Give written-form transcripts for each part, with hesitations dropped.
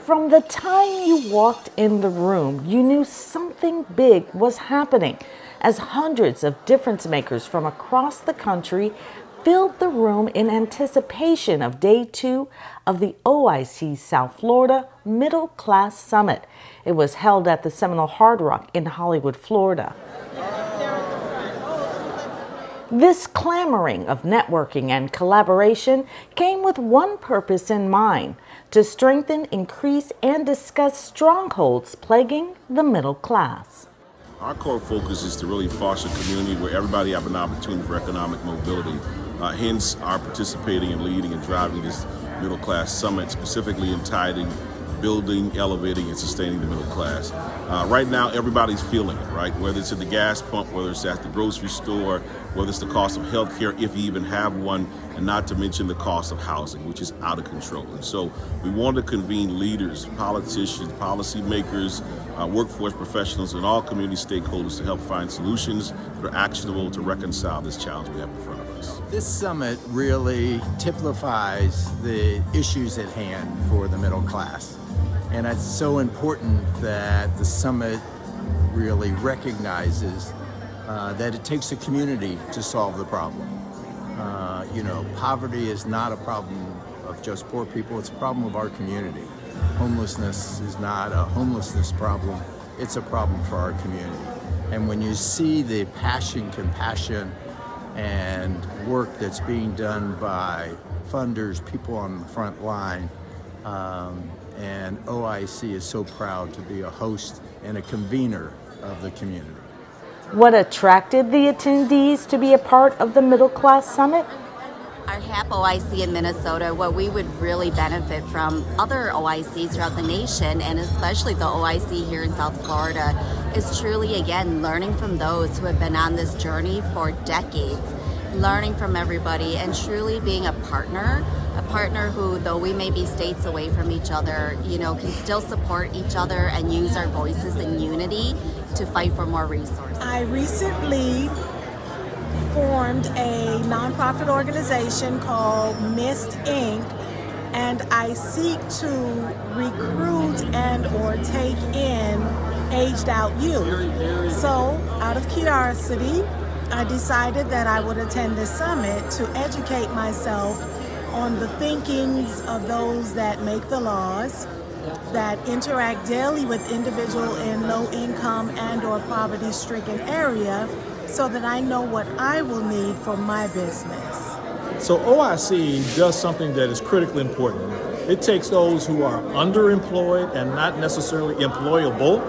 From the time you walked in the room, you knew something big was happening as hundreds of difference makers from across the country filled the room in anticipation of Day 2 of the OIC South Florida Middle Class Summit. It was held at the Seminole Hard Rock in Hollywood, Florida. This clamoring of networking and collaboration came with one purpose in mind: to strengthen, increase, and discuss strongholds plaguing the middle class. Our core focus is to really foster a community where everybody have an opportunity for economic mobility. Hence, our participating and leading and driving this Middle Class Summit, specifically entitled Building, Elevating, and Sustaining the Middle Class. Right now, everybody's feeling it, right? Whether it's at the gas pump, whether it's at the grocery store, whether it's the cost of healthcare, if you even have one, and not to mention the cost of housing, which is out of control. And so we want to convene leaders, politicians, policymakers, workforce professionals, and all community stakeholders to help find solutions that are actionable to reconcile this challenge we have in front of us. This summit really typifies the issues at hand for the middle class. And it's so important that the summit really recognizes that it takes a community to solve the problem. Poverty is not a problem of just poor people, it's a problem of our community. Homelessness is not a homelessness problem, it's a problem for our community. And when you see the passion, compassion, and work that's being done by funders, people on the front line, and OIC is so proud to be a host and a convener of the community. What attracted the attendees to be a part of the Middle Class Summit? Our HAP OIC in Minnesota, what we would really benefit from other OICs throughout the nation, and especially the OIC here in South Florida, is truly, again, learning from those who have been on this journey for decades, learning from everybody, and truly being a partner who, though we may be states away from each other, can still support each other and use our voices in unity to fight for more resources. I recently formed a nonprofit organization called MIST Inc., and I seek to recruit and or take in aged out youth. So out of curiosity, I decided that I would attend this summit to educate myself on the thinkings of those that make the laws, that interact daily with individuals in low income and or poverty stricken area, so that I know what I will need for my business. So OIC does something that is critically important. It takes those who are underemployed and not necessarily employable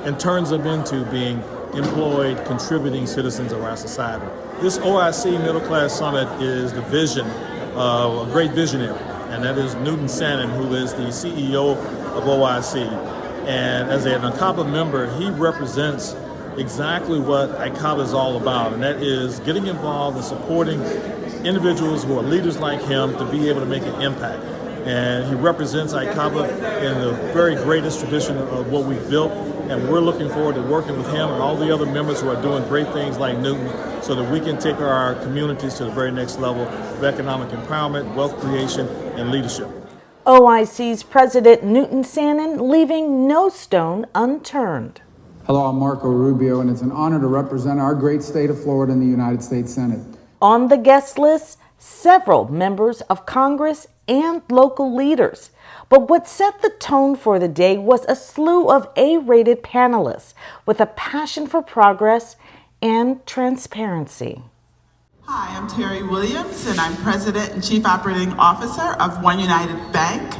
and turns them into being employed, contributing citizens of our society. This OIC Middle Class Summit is the vision of a great visionary, and that is Newton Sanon, who is the CEO of OIC. And as an ICABA member, he represents exactly what ICABA is all about, and that is getting involved and supporting individuals who are leaders like him to be able to make an impact. And he represents ICABA in the very greatest tradition of what we've built, and we're looking forward to working with him and all the other members who are doing great things like Newton, so that we can take our communities to the very next level of economic empowerment, wealth creation, and leadership. OIC's President Newton Sanon leaving no stone unturned. Hello, I'm Marco Rubio, and it's an honor to represent our great state of Florida in the United States Senate. On the guest list, several members of Congress and local leaders. But what set the tone for the day was a slew of A-rated panelists with a passion for progress and transparency. Hi, I'm Terry Williams, and I'm President and Chief Operating Officer of One United Bank.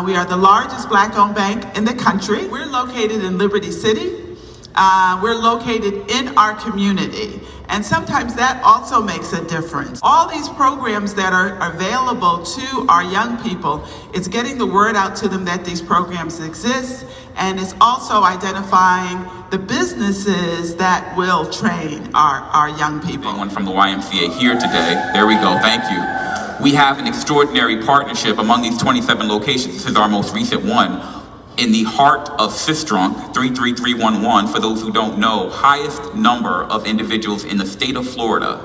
We are the largest Black-owned bank in the country. We're located in Liberty City. We're located in our community, and sometimes that also makes a difference. All these programs that are available to our young people, it's getting the word out to them that these programs exist, and it's also identifying the businesses that will train our young people. Anyone from the YMCA here today? There we go, thank you. We have an extraordinary partnership among these 27 locations. This is our most recent one. In the heart of Sistrunk, 33311, for those who don't know, highest number of individuals in the state of Florida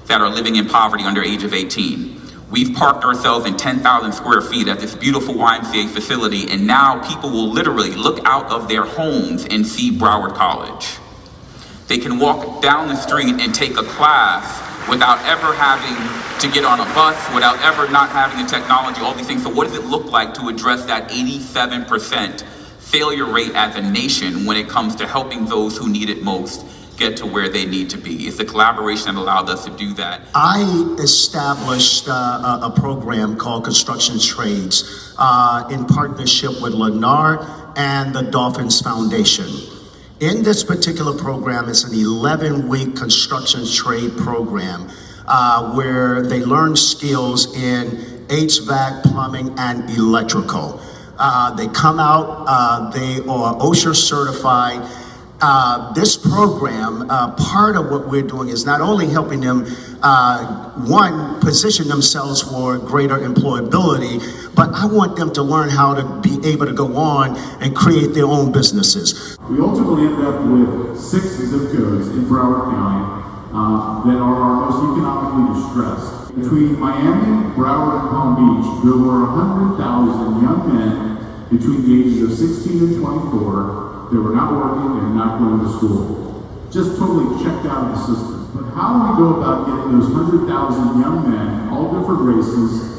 that are living in poverty under age of 18. We've parked ourselves in 10,000 square feet at this beautiful YMCA facility, and now people will literally look out of their homes and see Broward College. They can walk down the street and take a class without ever having to get on a bus, without ever not having the technology, all these things. So what does it look like to address that 87% failure rate as a nation when it comes to helping those who need it most get to where they need to be? It's the collaboration that allowed us to do that. I established a program called Construction Trades in partnership with Lennar and the Dolphins Foundation. In this particular program, it's an 11-week construction trade program where they learn skills in HVAC, plumbing, and electrical. They come out, they are OSHA certified. This program, part of what we're doing is not only helping them, one, position themselves for greater employability, but I want them to learn how to be able to go on and create their own businesses. We ultimately end up with 6 zip codes in Broward County that are our most economically distressed. Between Miami, Broward, and Palm Beach, there were 100,000 young men between the ages of 16 and 24 that were not working and not going to school. Just totally checked out of the system. But how do we go about getting those 100,000 young men, all different races,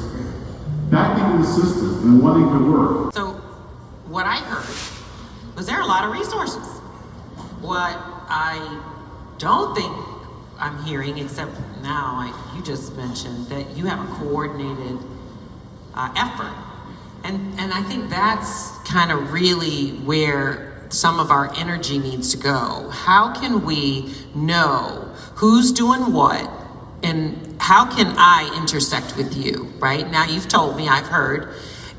back into the system and wanting to work? So what I heard was there are a lot of resources. What I don't think I'm hearing, except now, like you just mentioned, that you have a coordinated effort. And I think that's kind of really where some of our energy needs to go. How can we know who's doing what, and how can I intersect with you, right? Now you've told me, I've heard,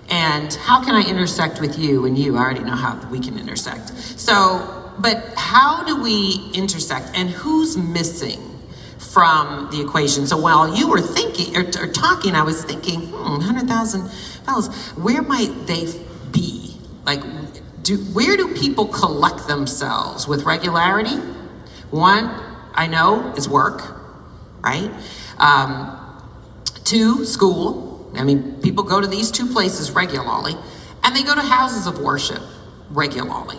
and how can I intersect with you and you? I already know how we can intersect. So, but how do we intersect, and who's missing from the equation? So while you were thinking or talking, I was thinking, 100,000 fellows, where might they be? Like, where do people collect themselves with regularity? One, I know, is work, right? 2, school. I mean, people go to these 2 places regularly, and they go to houses of worship regularly.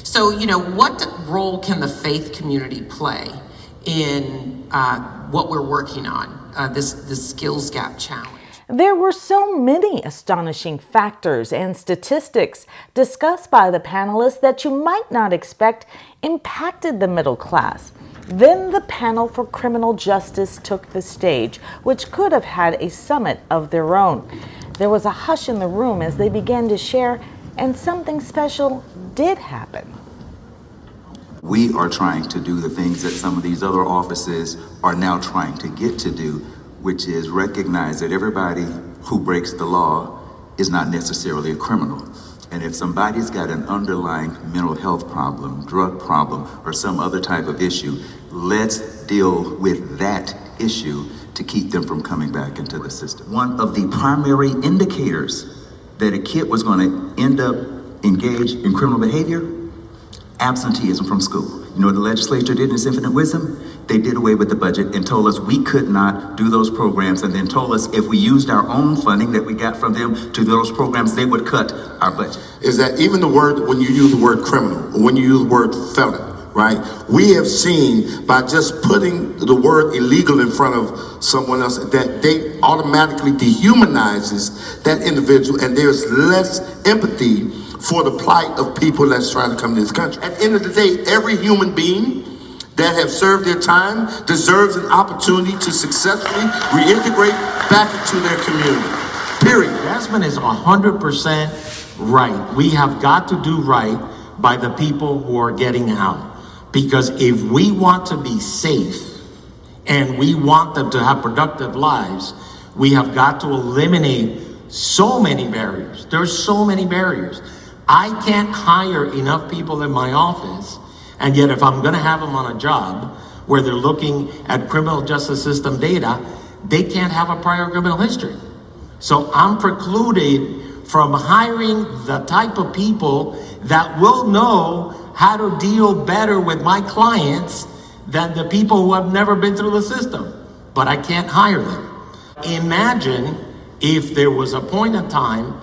So, what role can the faith community play in what we're working on, this skills gap challenge? There were so many astonishing factors and statistics discussed by the panelists that you might not expect impacted the middle class. Then the panel for criminal justice took the stage, which could have had a summit of their own. There was a hush in the room as they began to share, and something special did happen. We are trying to do the things that some of these other offices are now trying to get to do, which is recognize that everybody who breaks the law is not necessarily a criminal. And if somebody's got an underlying mental health problem, drug problem, or some other type of issue, let's deal with that issue to keep them from coming back into the system. One of the primary indicators that a kid was going to end up engaged in criminal behavior, absenteeism from school. You know what the legislature did in its infinite wisdom? They did away with the budget and told us we could not do those programs, and then told us if we used our own funding that we got from them to those programs, they would cut our budget. Is that even the word, when you use the word criminal, or when you use the word felon, right? We have seen by just putting the word illegal in front of someone else that they automatically dehumanizes that individual, and there's less empathy for the plight of people that's trying to come to this country. At the end of the day, every human being that have served their time deserves an opportunity to successfully reintegrate back into their community. Period. Jasmine is 100% right. We have got to do right by the people who are getting out. Because if we want to be safe and we want them to have productive lives, we have got to eliminate so many barriers. There's so many barriers. I can't hire enough people in my office, and yet if I'm going to have them on a job where they're looking at criminal justice system data, they can't have a prior criminal history. So I'm precluded from hiring the type of people that will know how to deal better with my clients than the people who have never been through the system. But I can't hire them. imagine if there was a point in time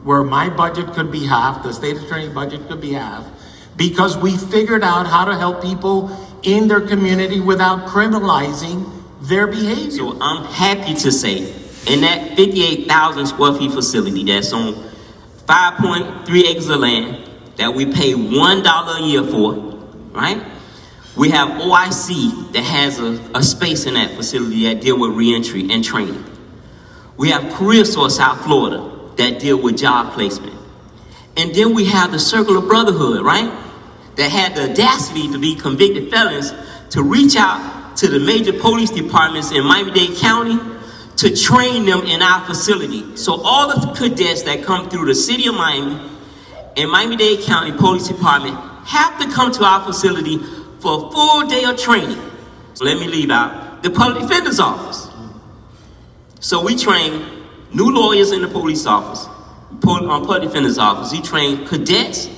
where my budget could be half, the state attorney budget could be half, because we figured out how to help people in their community without criminalizing their behavior. So I'm happy to say, in that 58,000 square feet facility that's on 5.3 acres of land that we pay $1 a year for, right? We have OIC that has a space in that facility that deal with reentry and training. We have Career Source South Florida that deal with job placement. And then we have the Circle of Brotherhood, right? That had the audacity to be convicted felons to reach out to the major police departments in Miami-Dade County to train them in our facility. So all the cadets that come through the city of Miami and Miami-Dade County Police Department have to come to our facility for a full day of training. So let me leave out the Public Defender's Office. So we train new lawyers in the police office, Public Defender's Office. We train cadets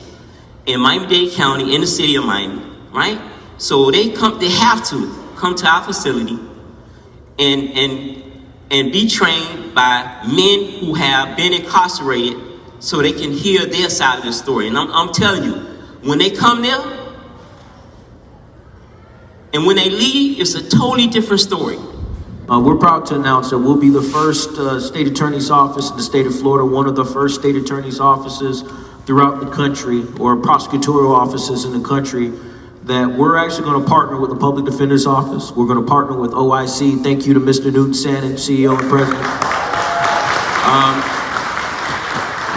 in Miami-Dade County, in the city of Miami, right? So they have to come to our facility and be trained by men who have been incarcerated so they can hear their side of the story. And I'm telling you, when they come there and when they leave, it's a totally different story. We're proud to announce that we'll be the first state attorney's office in the state of Florida, one of the first state attorney's offices throughout the country, or prosecutorial offices in the country, that we're actually going to partner with the Public Defender's Office. We're going to partner with OIC. Thank you to Mr. Newton Sanon, CEO and President.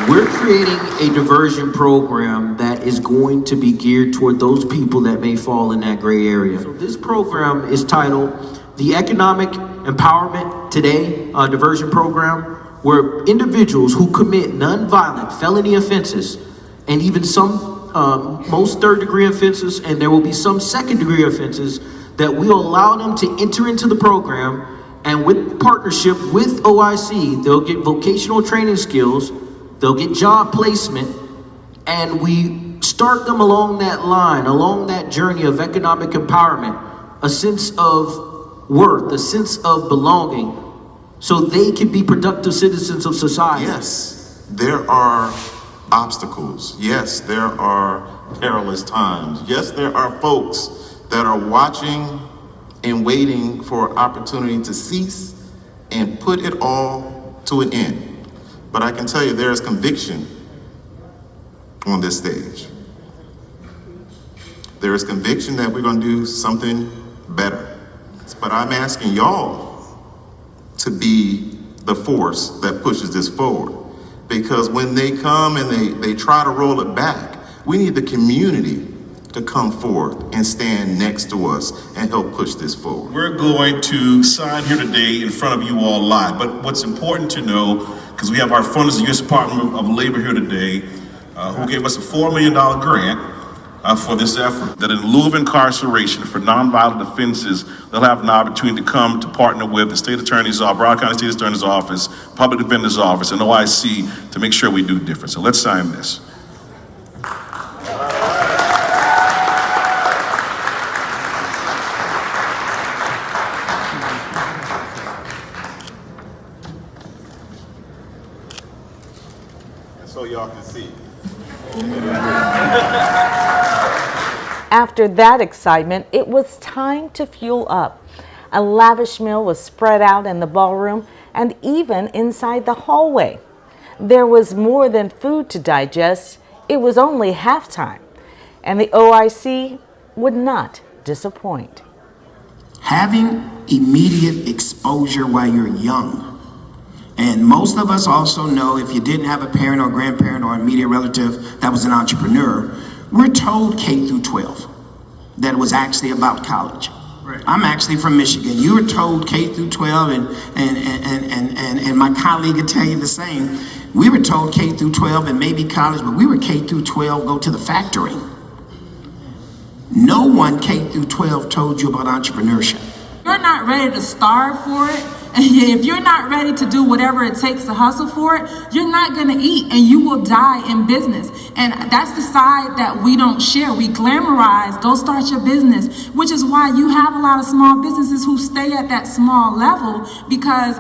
We're creating a diversion program that is going to be geared toward those people that may fall in that gray area. So this program is titled the Economic Empowerment Today Diversion Program, where individuals who commit nonviolent felony offenses, and even some most third-degree offenses, and there will be some second-degree offenses, that we'll allow them to enter into the program, and with partnership with OIC, they'll get vocational training skills, they'll get job placement, and we start them along that line, along that journey of economic empowerment, a sense of worth, a sense of belonging, so they can be productive citizens of society. Yes, there are obstacles. Yes, there are perilous times. Yes, there are folks that are watching and waiting for opportunity to cease and put it all to an end. But I can tell you there is conviction on this stage. There is conviction that we're going to do something better. But I'm asking y'all to be the force that pushes this forward. Because when they come and they try to roll it back, we need the community to come forth and stand next to us and help push this forward. We're going to sign here today in front of you all live. But what's important to know, because we have our funders, the U.S. Department of Labor here today, who gave us a $4 million grant for this effort, that in lieu of incarceration for nonviolent offenses, they'll have an opportunity to come to partner with the State Attorney's Office, Broward County State Attorney's Office, Public Defender's Office, and OIC to make sure we do different. So let's sign this. So y'all can see. After that excitement, it was time to fuel up. A lavish meal was spread out in the ballroom and even inside the hallway. There was more than food to digest. It was only halftime, and the OIC would not disappoint. Having immediate exposure while you're young. And most of us also know, if you didn't have a parent or grandparent or immediate relative that was an entrepreneur, we're told K through 12 that it was actually about college. Right. I'm actually from Michigan. You were told K through 12, and my colleague would tell you the same. We were told K through 12 and maybe college, but we were K through 12, go to the factory. No one K through 12 told you about entrepreneurship. You're not ready to starve for it. If you're not ready to do whatever it takes to hustle for it, you're not going to eat, and you will die in business. And that's the side that we don't share. We glamorize, go start your business, which is why you have a lot of small businesses who stay at that small level, because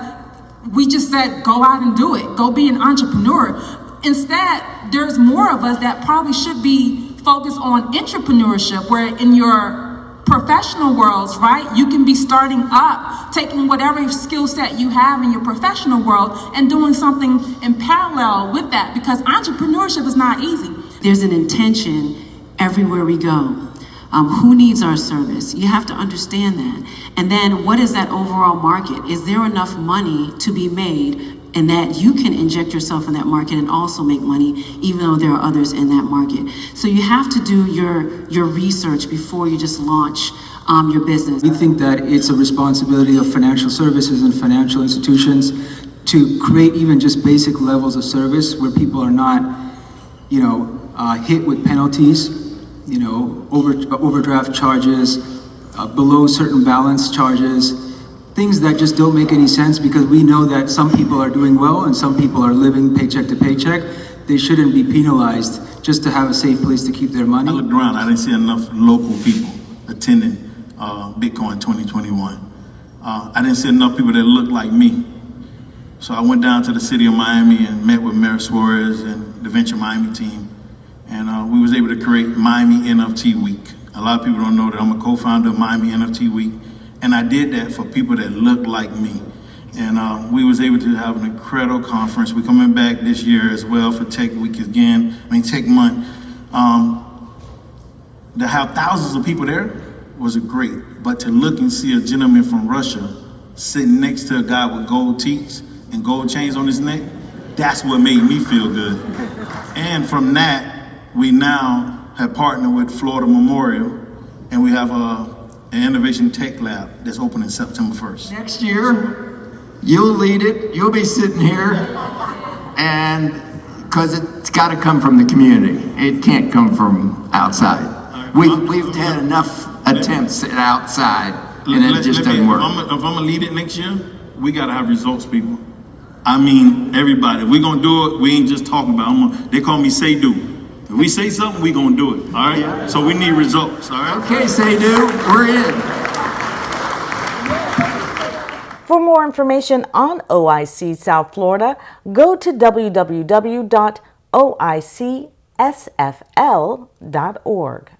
we just said, go out and do it. Go be an entrepreneur. Instead, there's more of us that probably should be focused on entrepreneurship, where in your professional worlds, right, you can be starting up, taking whatever skill set you have in your professional world and doing something in parallel with that, because entrepreneurship is not easy. There's an intention everywhere we go. Who needs our service? You have to understand that. And then what is that overall market? Is there enough money to be made and that you can inject yourself in that market and also make money, even though there are others in that market? So you have to do your research before you just launch your business. We think that it's a responsibility of financial services and financial institutions to create even just basic levels of service where people are not, hit with penalties, overdraft charges, below certain balance charges, things that just don't make any sense, because we know that some people are doing well and some people are living paycheck to paycheck. They shouldn't be penalized just to have a safe place to keep their money. I looked around, I didn't see enough local people attending Bitcoin 2021. I didn't see enough people that looked like me. So I went down to the city of Miami and met with Mayor Suarez and the Venture Miami team. And we was able to create Miami NFT Week. A lot of people don't know that I'm a co-founder of Miami NFT Week. And I did that for people that look like me. And we was able to have an incredible conference. We're coming back this year as well for Tech Week again, Tech Month. To have thousands of people there was great. But to look and see a gentleman from Russia sitting next to a guy with gold teeth and gold chains on his neck, that's what made me feel good. And from that, we now have partnered with Florida Memorial, and we have an innovation tech lab that's opening September 1st. Next year, you'll lead it. You'll be sitting here, and because it's got to come from the community. It can't come from outside. We've had enough attempts at outside, and it just doesn't work. If I'm gonna lead it next year, we gotta have results, people. I mean, everybody. If we're gonna do it, we ain't just talking about it. They call me say do. If we say something, we gonna do it, all right? Yeah. So we need results, all right? Okay, say-do, we're in. For more information on OIC South Florida, go to www.oicsfl.org.